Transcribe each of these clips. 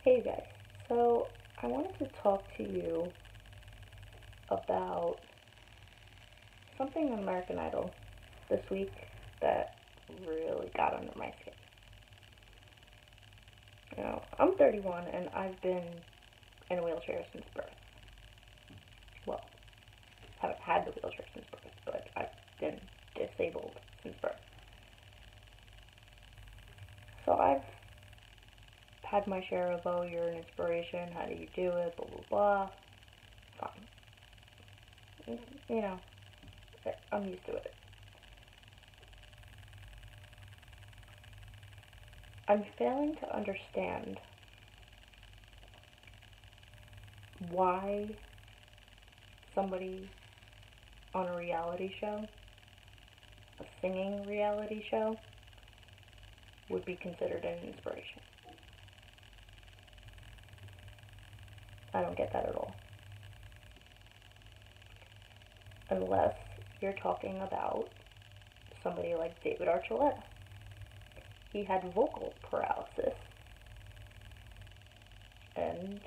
Hey guys, so I wanted to talk to you about something on American Idol this week that really got under my skin. I'm 31 and I've been in a wheelchair since birth. Well, haven't had the wheelchair since birth, but I've been disabled since birth. So I've had my share of, oh, you're an inspiration, how do you do it, blah, blah, blah. Fine. You know, I'm used to it. I'm failing to understand why somebody on a reality show, a singing reality show, would be considered an inspiration. I don't get that at all. Unless you're talking about somebody like David Archuleta. He had vocal paralysis, and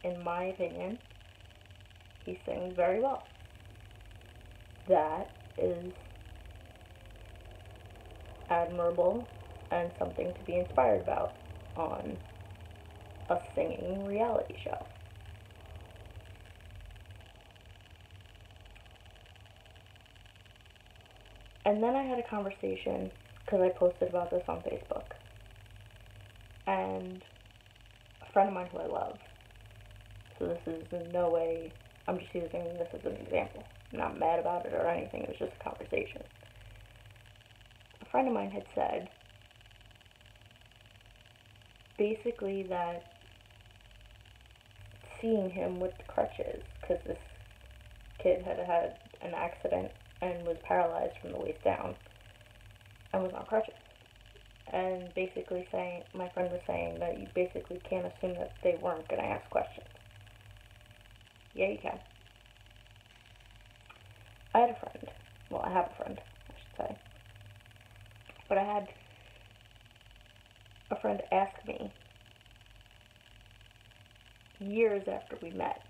in my opinion, he sings very well. That is admirable and something to be inspired about on a singing reality show. And then I had a conversation, because I posted about this on Facebook, and a friend of mine who I love, so this is in no way, I'm just using this as an example. I'm not mad about it or anything, it was just a conversation. A friend of mine had said, basically, that seeing him with the crutches, because this kid had had an accident and was paralyzed from the waist down and was on crutches. And basically saying, my friend was saying that you basically can't assume that they weren't going to ask questions. Yeah, you can. I had a friend. Well, I have a friend, I should say. But I had a friend ask me years after we met,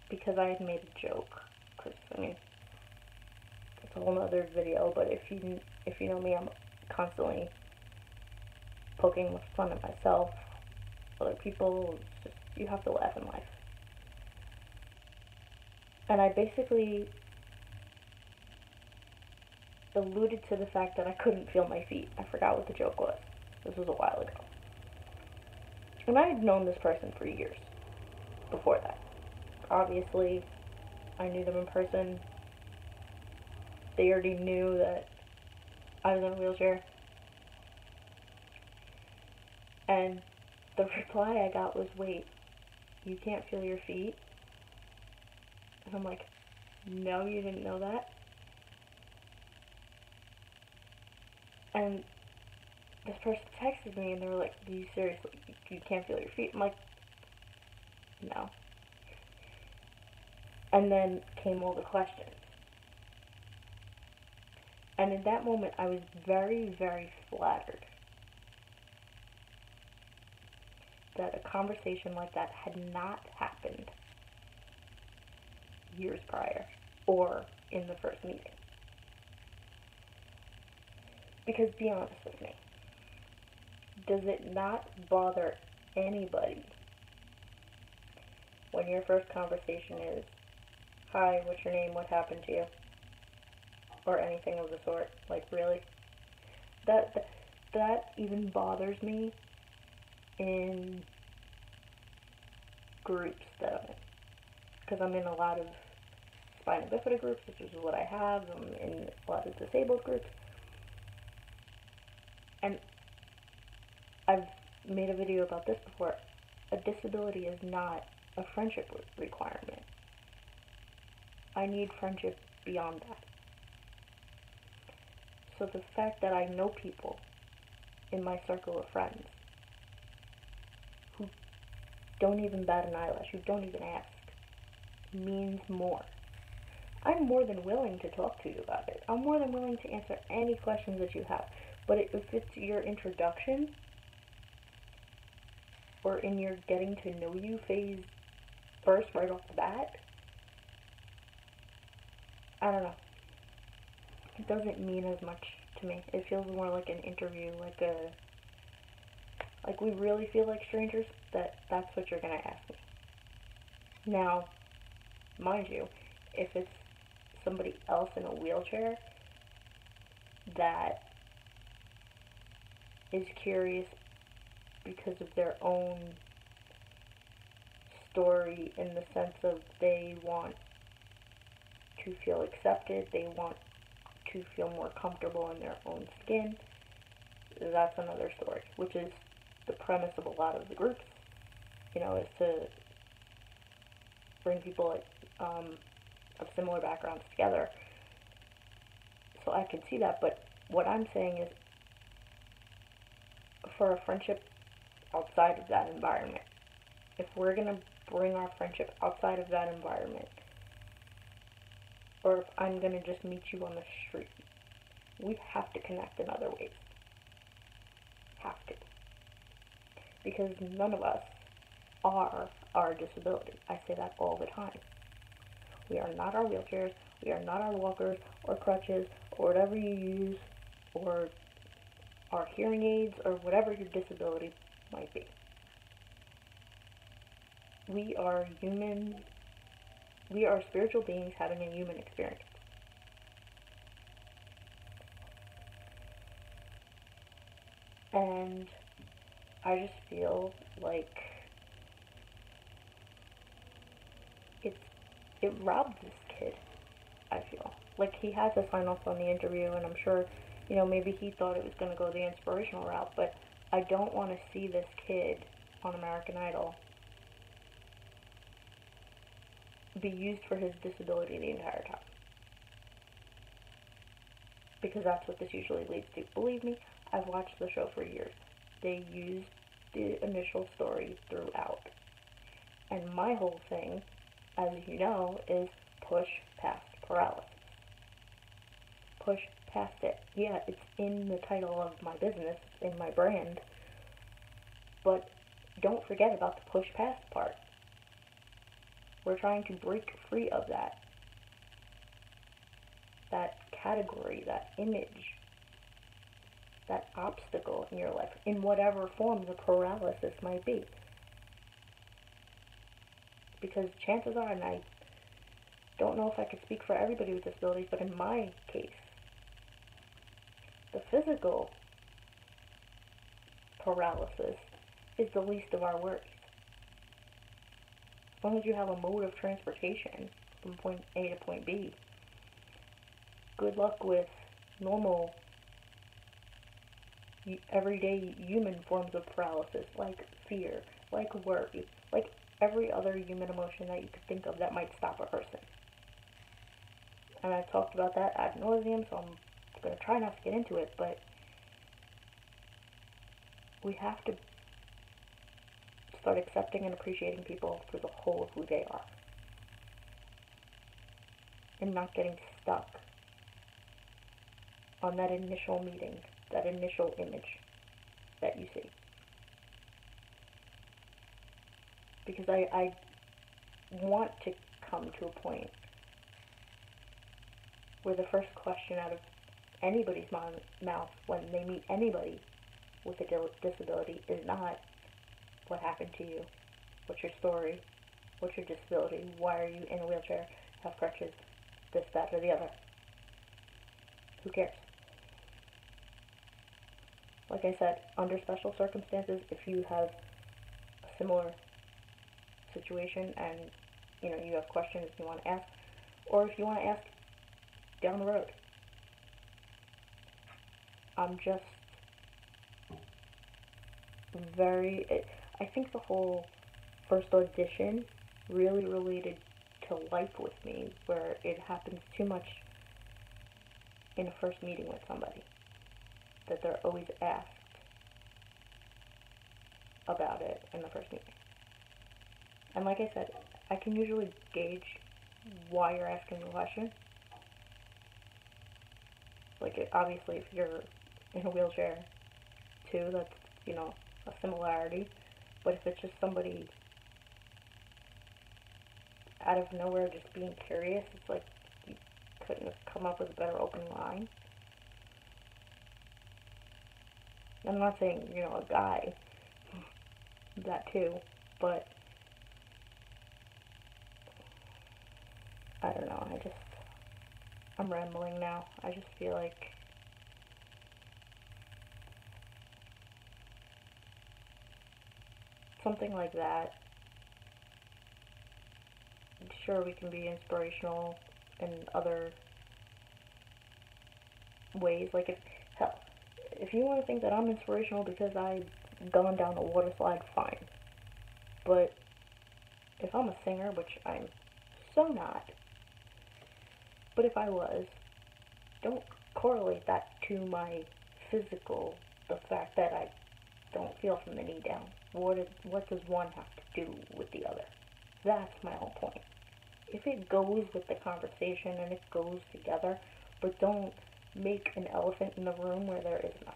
because I had made a joke. Because, it's a whole other video, but if you know me, I'm constantly poking fun at myself, other people. It's just, you have to laugh in life. And I basically alluded to the fact that I couldn't feel my feet. I forgot what the joke was. This was a while ago. And I had known this person for years before that. Obviously, I knew them in person. They already knew that I was in a wheelchair. And the reply I got was, wait, you can't feel your feet? And I'm like, no, you didn't know that? And this person texted me and they were like, are you seriously, you can't feel your feet? I'm like, no. And then came all the questions. And in that moment, I was very, very flattered that a conversation like that had not happened years prior or in the first meeting. Because be honest with me, does it not bother anybody when your first conversation is, hi, what's your name, what happened to you? Or anything of the sort. Like, really? That even bothers me in groups that I'm in. Because I'm in a lot of spina bifida groups, which is what I have. I'm in a lot of disabled groups. And I've made a video about this before. A disability is not a friendship requirement. I need friendship beyond that. So the fact that I know people in my circle of friends who don't even bat an eyelash, who don't even ask, means more. I'm more than willing to talk to you about it. I'm more than willing to answer any questions that you have. But if it's your introduction, or in your getting to know you phase first right off the bat, I don't know. It doesn't mean as much to me. It feels more like an interview, like we really feel like strangers, that's what you're gonna ask me. Now, mind you, if it's somebody else in a wheelchair that is curious because of their own story, in the sense of they want to feel accepted, they want to feel more comfortable in their own skin, that's another story, which is the premise of a lot of the groups, is to bring people of similar backgrounds together. So I can see that, but what I'm saying is, for a friendship outside of that environment, if we're gonna bring our friendship outside of that environment, or if I'm gonna just meet you on the street, we have to connect in other ways. Have to. Because none of us are our disability. I say that all the time. We are not our wheelchairs, we are not our walkers or crutches or whatever you use, or our hearing aids, or whatever your disability might be. We are human, we are spiritual beings having a human experience. And I just feel like it robbed this kid, I feel. Like, he had to sign off on the interview, and I'm sure, maybe he thought it was going to go the inspirational route, but I don't want to see this kid on American Idol be used for his disability the entire time. Because that's what this usually leads to. Believe me, I've watched the show for years. They used the initial story throughout. And my whole thing, as you know, is push past paralysis. Push past it. Yeah, it's in the title of my business, in my brand, but don't forget about the push past part. We're trying to break free of that category, that image, that obstacle in your life, in whatever form the paralysis might be. Because chances are, and I don't know if I could speak for everybody with disabilities, but in my case, the physical paralysis is the least of our worries. As long as you have a mode of transportation from point A to point B, good luck with normal, everyday human forms of paralysis, like fear, like worry, like every other human emotion that you could think of that might stop a person. And I've talked about that ad nauseum, so I'm going to try not to get into it, but we have to start accepting and appreciating people for the whole of who they are. And not getting stuck on that initial meeting, that initial image that you see. Because I want to come to a point where the first question out of anybody's mouth when they meet anybody with a disability is not, what happened to you? What's your story? What's your disability? Why are you in a wheelchair? Have crutches? This, that, or the other? Who cares? Like I said, under special circumstances, if you have a similar situation and you have questions you want to ask, or if you want to ask down the road. I'm just I think the whole first audition really related to life with me, where it happens too much in a first meeting with somebody, that they're always asked about it in the first meeting. And like I said, I can usually gauge why you're asking the question. Like, obviously, if you're in a wheelchair too, that's, a similarity. But if it's just somebody out of nowhere just being curious, it's like you couldn't have come up with a better opening line. I'm not saying, a guy, that too, but I don't know, I'm rambling now. I just feel like something like that, sure, we can be inspirational in other ways. Like, if you want to think that I'm inspirational because I've gone down a water slide, fine. But if I'm a singer, which I'm so not, but if I was, don't correlate that to my physical, the fact that I don't feel from the knee down. What does one have to do with the other? That's my whole point. If it goes with the conversation and it goes together, but don't make an elephant in the room where there is none.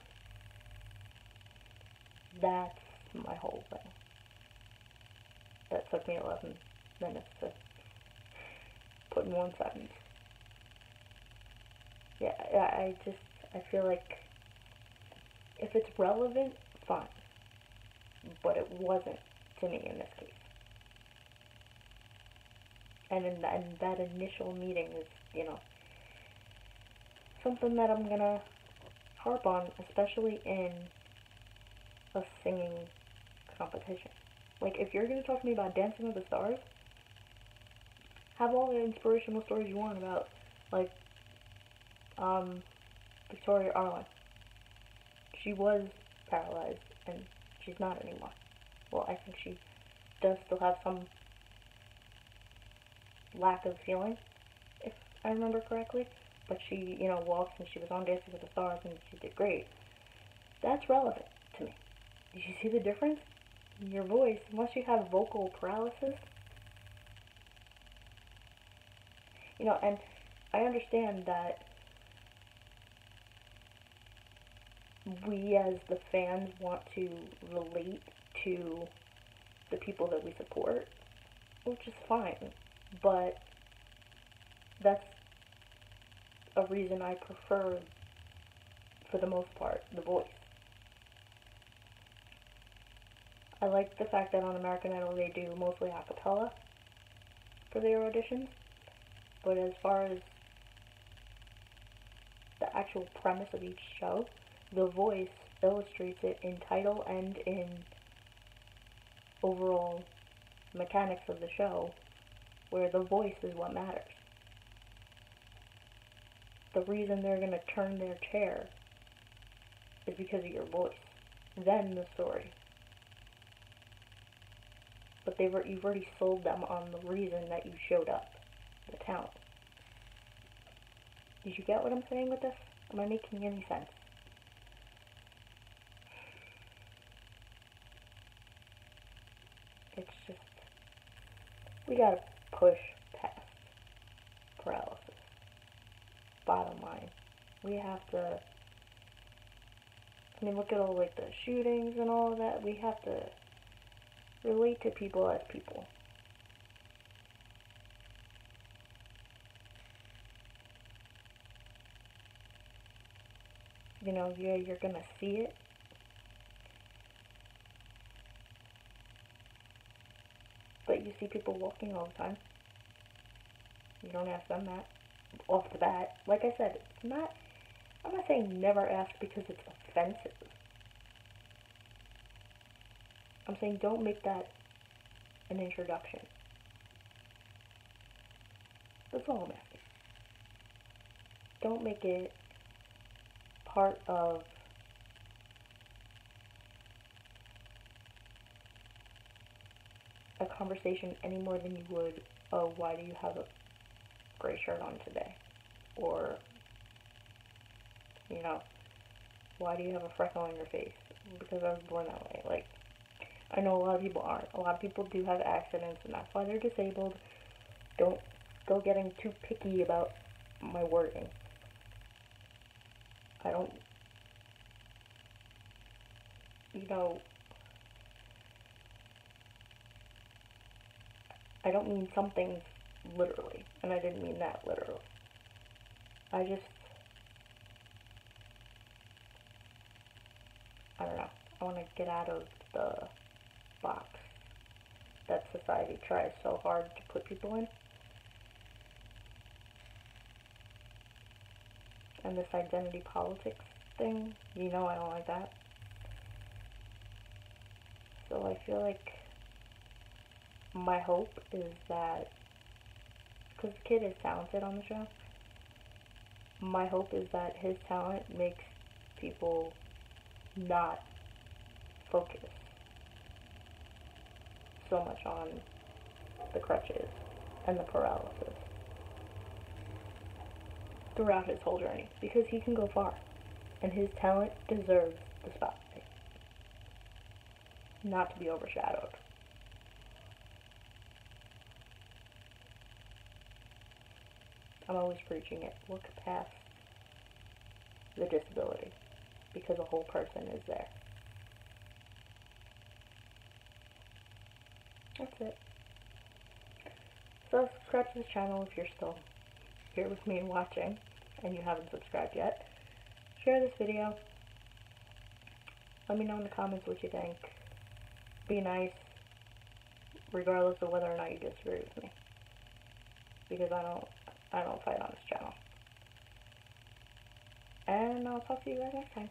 That's my whole thing. That took me 11 minutes to put in one sentence. Yeah, I feel like if it's relevant, fine. But it wasn't to me in this case. And that initial meeting is, something that I'm gonna harp on, especially in a singing competition. Like, if you're gonna talk to me about Dancing with the Stars, have all the inspirational stories you want about, like, Victoria Arlen. She was paralyzed, and she's not anymore. Well, I think she does still have some lack of feeling, if I remember correctly. But she, walked and she was on Dancing with the Stars and she did great. That's relevant to me. Did you see the difference in your voice? Unless you have vocal paralysis. And I understand that we as the fans want to relate to the people that we support, which is fine. But that's a reason I prefer, for the most part, the voice. I like the fact that on American Idol they do mostly a cappella for their auditions, but as far as the actual premise of each show, the voice illustrates it in title and in overall mechanics of the show, where the voice is what matters. The reason they're going to turn their chair is because of your voice. Then the story. But you've already sold them on the reason that you showed up, the talent. Did you get what I'm saying with this? Am I making any sense? It's just, we gotta push past paralysis. Bottom line. We have to, look at all, the shootings and all of that. We have to relate to people as people. Yeah, you're gonna see it. But you see people walking all the time. You don't ask them that off the bat. Like I said, I'm not saying never ask because it's offensive. I'm saying don't make that an introduction. That's all I'm asking. Don't make it part of a conversation any more than you would, oh, why do you have a gray shirt on today? Or, why do you have a freckle on your face? Because I was born that way. Like, I know a lot of people aren't. A lot of people do have accidents, and that's why they're disabled. Don't go getting too picky about my wording. I don't, I don't mean some things literally, and I didn't mean that literally. I don't know. I want to get out of the box that society tries so hard to put people in. And this identity politics thing, I don't like that. So I feel like my hope is that, because the kid is talented on the show, my hope is that his talent makes people not focus so much on the crutches and the paralysis throughout his whole journey, because he can go far, and his talent deserves the spotlight, not to be overshadowed. I'm always preaching it. Look past the disability, because a whole person is there. That's it. So subscribe to this channel if you're still here with me and watching and you haven't subscribed yet. Share this video. Let me know in the comments what you think. Be nice, regardless of whether or not you disagree with me, because I don't fight on this channel. And I'll talk to you guys next time.